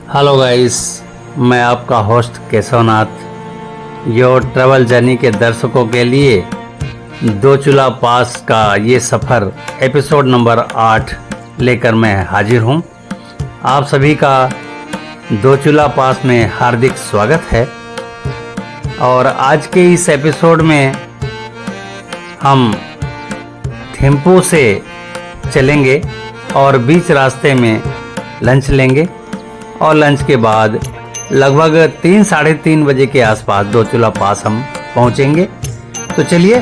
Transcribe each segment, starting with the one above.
Hello guys, मैं आपका host Keshavnath. Your travel journey के दर्शकों के लिए दो चूल्हा पास का ये सफ़र एपिसोड नंबर 8 लेकर मैं हाजिर हूँ। आप सभी का दो चूल्हा पास में हार्दिक स्वागत है। और आज के इस एपिसोड में हम थिम्पू से चलेंगे और बीच रास्ते में लंच लेंगे और लंच के बाद लगभग 3-3:30 बजे के आसपास दो चूल्हा पास हम पहुंचेंगे। तो चलिए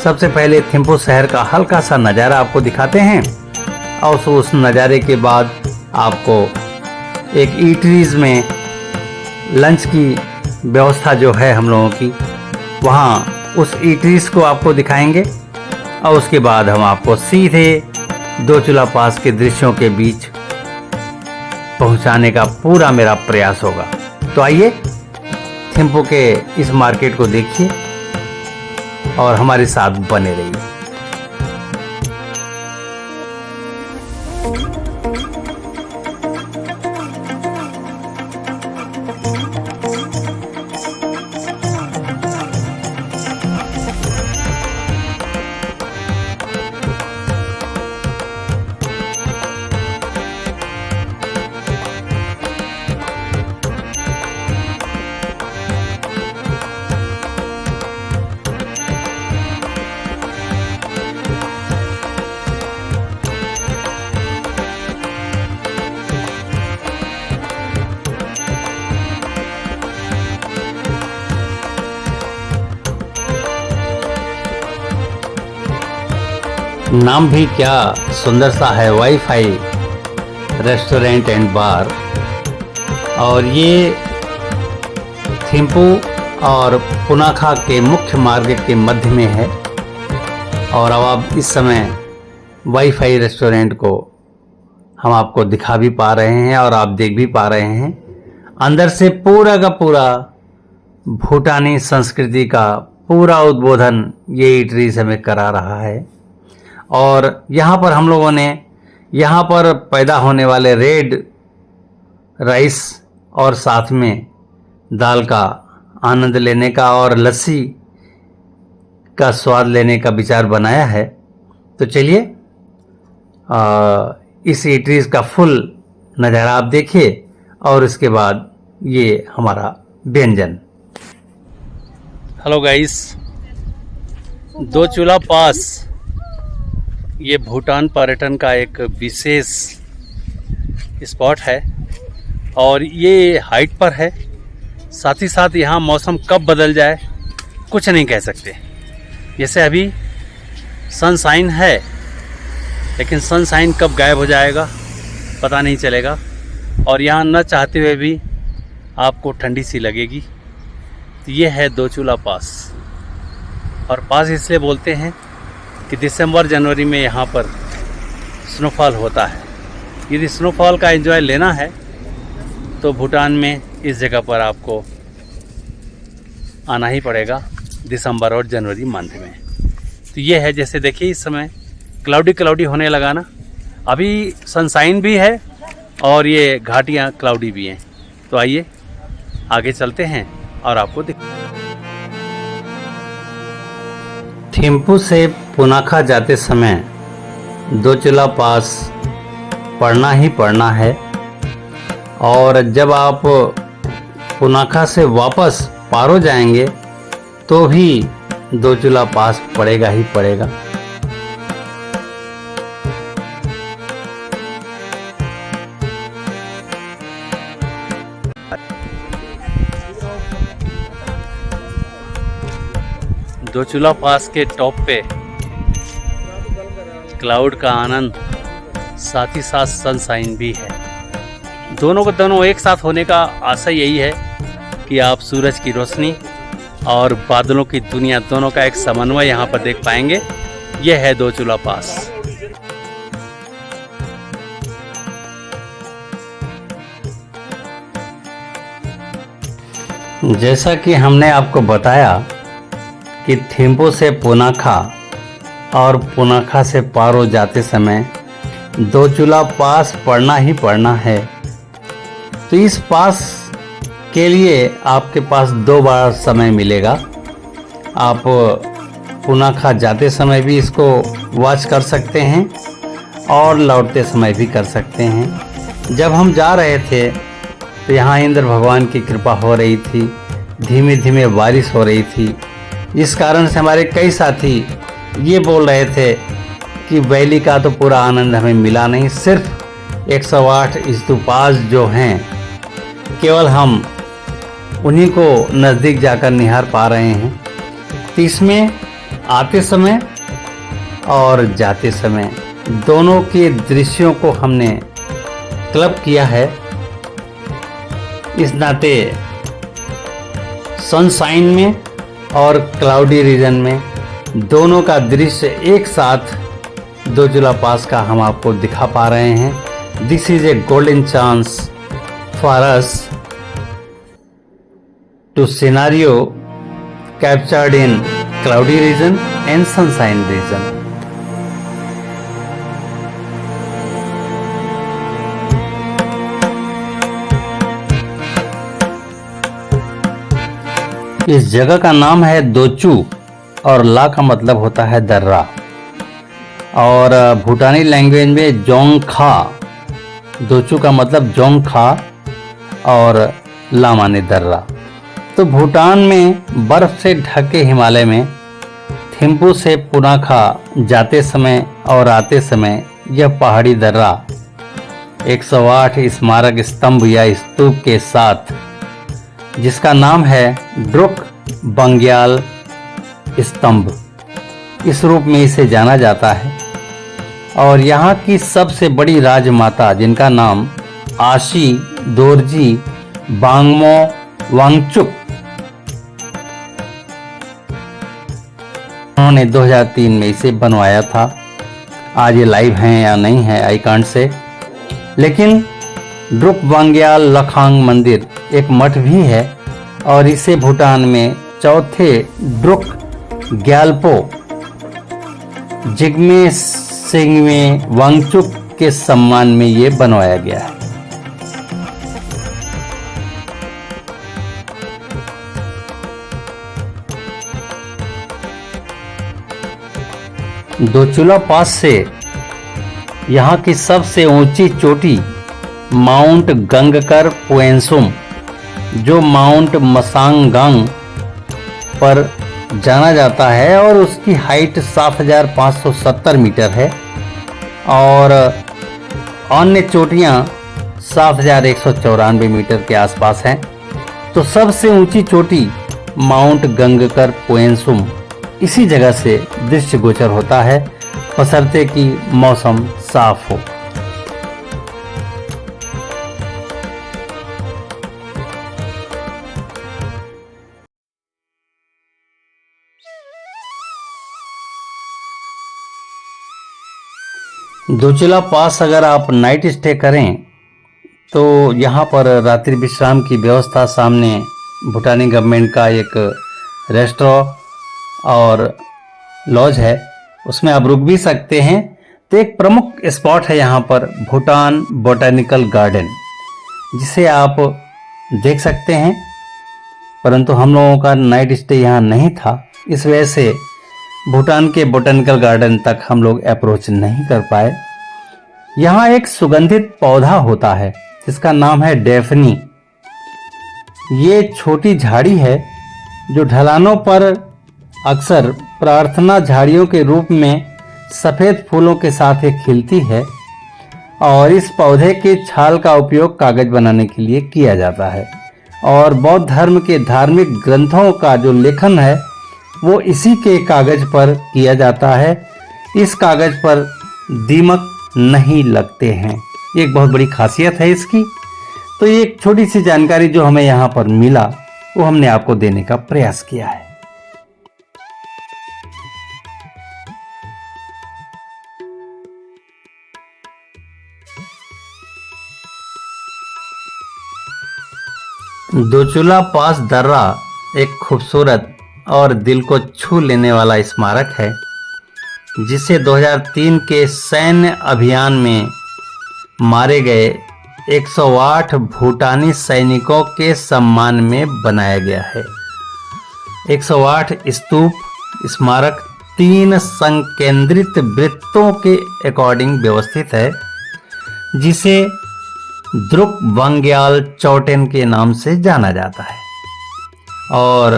सबसे पहले थिम्पू शहर का हल्का सा नज़ारा आपको दिखाते हैं और उस नज़ारे के बाद आपको एक ईटरीज में लंच की व्यवस्था जो है हम लोगों की, वहाँ उस ईटरीज को आपको दिखाएंगे और उसके बाद हम आपको सीधे दो चूल्हा पास के दृश्यों के बीच पहुंचाने का पूरा मेरा प्रयास होगा। तो आइए थिम्पू के इस मार्केट को देखिए और हमारे साथ बने रहिए। नाम भी क्या सुंदर सा है, वाईफाई रेस्टोरेंट एंड बार। और ये थिम्पू और पुनाखा के मुख्य मार्ग के मध्य में है। और अब आप इस समय वाईफाई रेस्टोरेंट को हम आपको दिखा भी पा रहे हैं और आप देख भी पा रहे हैं। अंदर से पूरा का पूरा भूटानी संस्कृति का पूरा उद्बोधन ये ईटरीज हमें करा रहा है। और यहाँ पर हम लोगों ने यहाँ पर पैदा होने वाले रेड राइस और साथ में दाल का आनंद लेने का और लस्सी का स्वाद लेने का विचार बनाया है। तो चलिए इस ईटरीज का फुल नज़ारा आप देखिए और इसके बाद ये हमारा व्यंजन। हेलो गाइस, दो चूल्हा पास ये भूटान पर्यटन का एक विशेष स्पॉट है और ये हाइट पर है। साथ ही साथ यहाँ मौसम कब बदल जाए कुछ नहीं कह सकते। जैसे अभी सनशाइन है, लेकिन सनशाइन कब गायब हो जाएगा पता नहीं चलेगा। और यहाँ न चाहते हुए भी आपको ठंडी सी लगेगी। तो ये है दो चूल्हा पास। और पास इसलिए बोलते हैं कि दिसंबर जनवरी में यहाँ पर स्नोफॉल होता है। यदि स्नोफॉल का एंजॉय लेना है तो भूटान में इस जगह पर आपको आना ही पड़ेगा दिसंबर और जनवरी मंथ में। तो ये है, जैसे देखिए इस समय क्लाउडी होने लगा ना। अभी सनशाइन भी है और ये घाटियाँ क्लाउडी भी हैं। तो आइए आगे चलते हैं और आपको थिम्पू से पुनाखा जाते समय दो चूल्हा पास पढ़ना ही पड़ना है। और जब आप पुनाखा से वापस पारो जाएंगे तो भी दो चूल्हा पास पड़ेगा ही पड़ेगा। दो चूल्हा पास के टॉप पे क्लाउड का आनंद, साथ ही साथ सनशाइन भी है। दोनों का दोनों एक साथ होने का आशा यही है कि आप सूरज की रोशनी और बादलों की दुनिया दोनों का एक समन्वय यहाँ पर देख पाएंगे। यह है दो चूल्हा पास। जैसा कि हमने आपको बताया कि थिम्पू से पुनाखा और पुनाखा से पारो जाते समय दो चूल्हा पास पड़ना ही पड़ना है। तो इस पास के लिए आपके पास 2 बार समय मिलेगा। आप पुनाखा जाते समय भी इसको वॉच कर सकते हैं और लौटते समय भी कर सकते हैं। जब हम जा रहे थे तो यहाँ इंद्र भगवान की कृपा हो रही थी, धीमे धीमे बारिश हो रही थी। इस कारण से हमारे कई साथी ये बोल रहे थे कि वैली का तो पूरा आनंद हमें मिला नहीं, सिर्फ 108 स्तूपास जो हैं केवल हम उन्हीं को नज़दीक जाकर निहार पा रहे हैं। तो इसमें आते समय और जाते समय दोनों के दृश्यों को हमने क्लब किया है। इस नाते सनशाइन में और क्लाउडी रीजन में दोनों का दृश्य एक साथ 2 जुला पास का हम आपको दिखा पा रहे हैं। This is a golden chance for us to scenario captured in cloudy region and sunshine region. इस जगह का नाम है दोचू और ला का मतलब होता है दर्रा और भूटानी लैंग्वेज में जोंगखा। दोचू का मतलब जोंगखा और ला माने दर्रा। तो भूटान में बर्फ से ढके हिमालय में थिम्पू से पुनाखा जाते समय और आते समय यह पहाड़ी दर्रा 108 स्मारक स्तंभ या स्तूप के साथ, जिसका नाम है ड्रुक बंग्याल स्तंभ, इस रूप में इसे जाना जाता है। और यहाँ की सबसे बड़ी राजमाता जिनका नाम आशी दोरजी बांगमो वांगचुक, उन्होंने 2003 में इसे बनवाया था। आज ये लाइव हैं या नहीं है आई कांट से, लेकिन ड्रुक बंग्याल लखांग मंदिर एक मठ भी है और इसे भूटान में चौथे ड्रुक ग्यालपो जिग्मे सिंगमे वांगचुक के सम्मान में ये बनवाया गया है। दोचुला पास से यहाँ की सबसे ऊंची चोटी माउंट गंगकर पुएंसुम, जो माउंट मसांगगांग पर जाना जाता है और उसकी हाइट 7,570 मीटर है और अन्य चोटियाँ 7,194 मीटर के आसपास हैं। तो सबसे ऊंची चोटी माउंट गंगकर पुएंसुम इसी जगह से दृष्टिगोचर होता है, बशर्ते कि मौसम साफ हो। दोचुला पास अगर आप नाइट स्टे करें तो यहाँ पर रात्रि विश्राम की व्यवस्था सामने भूटानी गवर्नमेंट का एक रेस्टोरेंट और लॉज है, उसमें आप रुक भी सकते हैं। तो एक प्रमुख स्पॉट है यहाँ पर भूटान बोटैनिकल गार्डन, जिसे आप देख सकते हैं, परंतु हम लोगों का नाइट स्टे यहाँ नहीं था, इस वजह से भूटान के बोटैनिकल गार्डन तक हम लोग अप्रोच नहीं कर पाए। यहाँ एक सुगंधित पौधा होता है जिसका नाम है डेफनी। ये छोटी झाड़ी है जो ढलानों पर अक्सर प्रार्थना झाड़ियों के रूप में सफ़ेद फूलों के साथ एक खिलती है और इस पौधे के छाल का उपयोग कागज बनाने के लिए किया जाता है और बौद्ध धर्म के धार्मिक ग्रंथों का जो लेखन है वो इसी के कागज पर किया जाता है। इस कागज पर दीमक नहीं लगते हैं, ये एक बहुत बड़ी खासियत है इसकी। तो ये एक छोटी सी जानकारी जो हमें यहाँ पर मिला वो हमने आपको देने का प्रयास किया है। दोचुला पास दर्रा एक खूबसूरत और दिल को छू लेने वाला स्मारक है, जिसे 2003 के सैन्य अभियान में मारे गए 108 भूटानी सैनिकों के सम्मान में बनाया गया है। 108 स्तूप स्मारक 3 संकेंद्रित वृत्तों के अकॉर्डिंग व्यवस्थित है, जिसे द्रुक वांग्याल चौटेन के नाम से जाना जाता है। और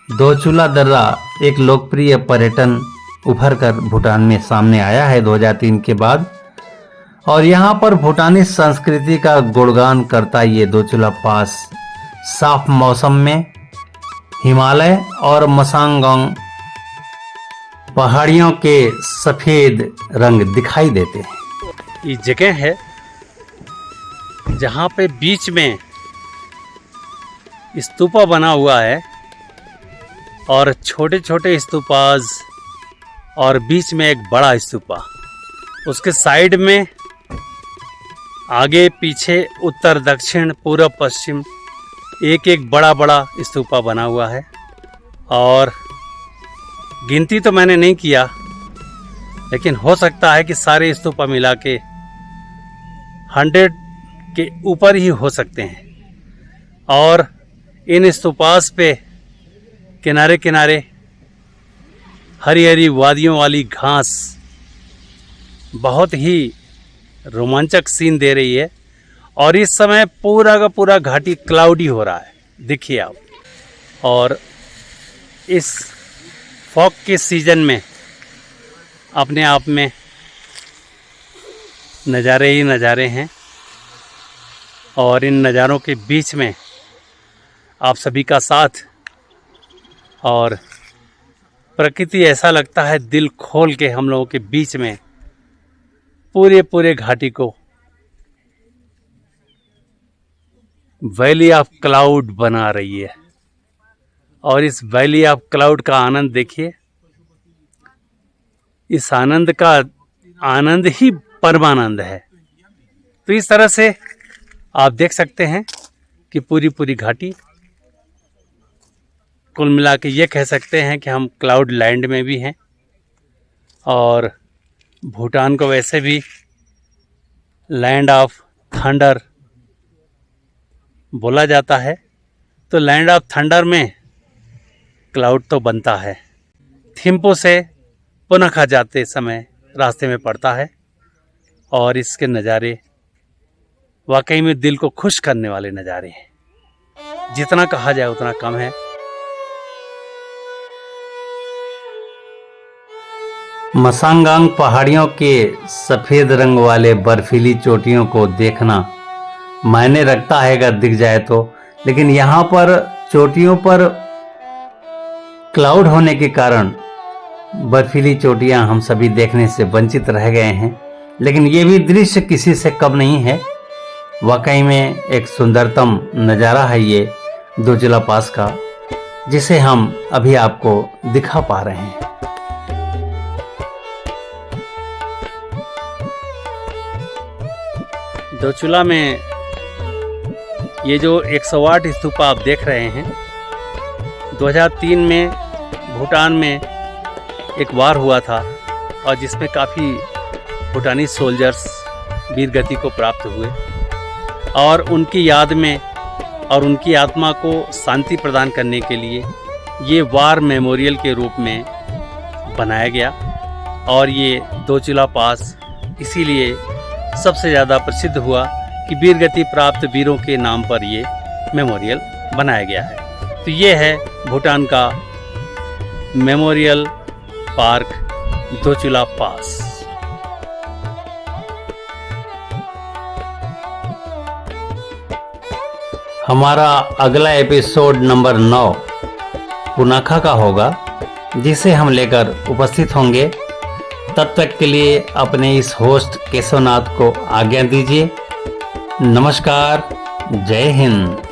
दोचुला दर्रा एक लोकप्रिय पर्यटन उभर कर भूटान में सामने आया है 2003 के बाद। और यहाँ पर भूटानी संस्कृति का गुणगान करता ये दोचुला पास साफ मौसम में हिमालय और मसांगोंग पहाड़ियों के सफेद रंग दिखाई देते हैं। ये जगह है जहाँ पे बीच में स्तूपा बना हुआ है और छोटे छोटे स्तूपाज और बीच में एक बड़ा स्तूपा, उसके साइड में आगे पीछे उत्तर दक्षिण पूर्व पश्चिम एक एक बड़ा बड़ा स्तूपा बना हुआ है। और गिनती तो मैंने नहीं किया, लेकिन हो सकता है कि सारे स्तूपा मिला के 100 के ऊपर ही हो सकते हैं। और इन स्तूपास पे किनारे किनारे हरी हरी वादियों वाली घास बहुत ही रोमांचक सीन दे रही है। और इस समय पूरा का पूरा घाटी क्लाउडी हो रहा है, देखिए आप। और इस फॉग के सीजन में अपने आप में नज़ारे ही नज़ारे हैं। और इन नज़ारों के बीच में आप सभी का साथ और प्रकृति, ऐसा लगता है दिल खोल के हम लोगों के बीच में पूरे घाटी को वैली ऑफ क्लाउड बना रही है। और इस वैली ऑफ क्लाउड का आनंद देखिए। इस आनंद का आनंद ही परमानंद है। तो इस तरह से आप देख सकते हैं कि पूरी घाटी, कुल मिला के ये कह सकते हैं कि हम क्लाउड लैंड में भी हैं। और भूटान को वैसे भी लैंड ऑफ थंडर बोला जाता है। तो लैंड ऑफ थंडर में क्लाउड तो बनता है। थिम्पू से पुनः जाते समय रास्ते में पड़ता है। और इसके नज़ारे वाकई में दिल को खुश करने वाले नज़ारे हैं। जितना कहा जाए उतना कम है। मसांगांग पहाड़ियों के सफ़ेद रंग वाले बर्फीली चोटियों को देखना मायने रखता है अगर दिख जाए तो। लेकिन यहाँ पर चोटियों पर क्लाउड होने के कारण बर्फीली चोटियाँ हम सभी देखने से वंचित रह गए हैं। लेकिन ये भी दृश्य किसी से कम नहीं है। वाकई में एक सुंदरतम नज़ारा है ये दोचुला पास का, जिसे हम अभी आपको दिखा पा रहे हैं। दोचुला में ये जो 108 स्तूपा आप देख रहे हैं, 2003 में भूटान में एक वार हुआ था और जिसमें काफ़ी भूटानी सोल्जर्स वीर गति को प्राप्त हुए। और उनकी याद में और उनकी आत्मा को शांति प्रदान करने के लिए ये वार मेमोरियल के रूप में बनाया गया। और ये दोचुला पास इसीलिए सबसे ज़्यादा प्रसिद्ध हुआ कि वीर गति प्राप्त वीरों के नाम पर ये मेमोरियल बनाया गया है। तो ये है भूटान का मेमोरियल पार्क दोचुला पास। हमारा अगला एपिसोड नंबर 9 पुनाखा का होगा, जिसे हम लेकर उपस्थित होंगे। तब तक के लिए अपने इस होस्ट केशवनाथ को आज्ञा दीजिए। नमस्कार, जय हिंद।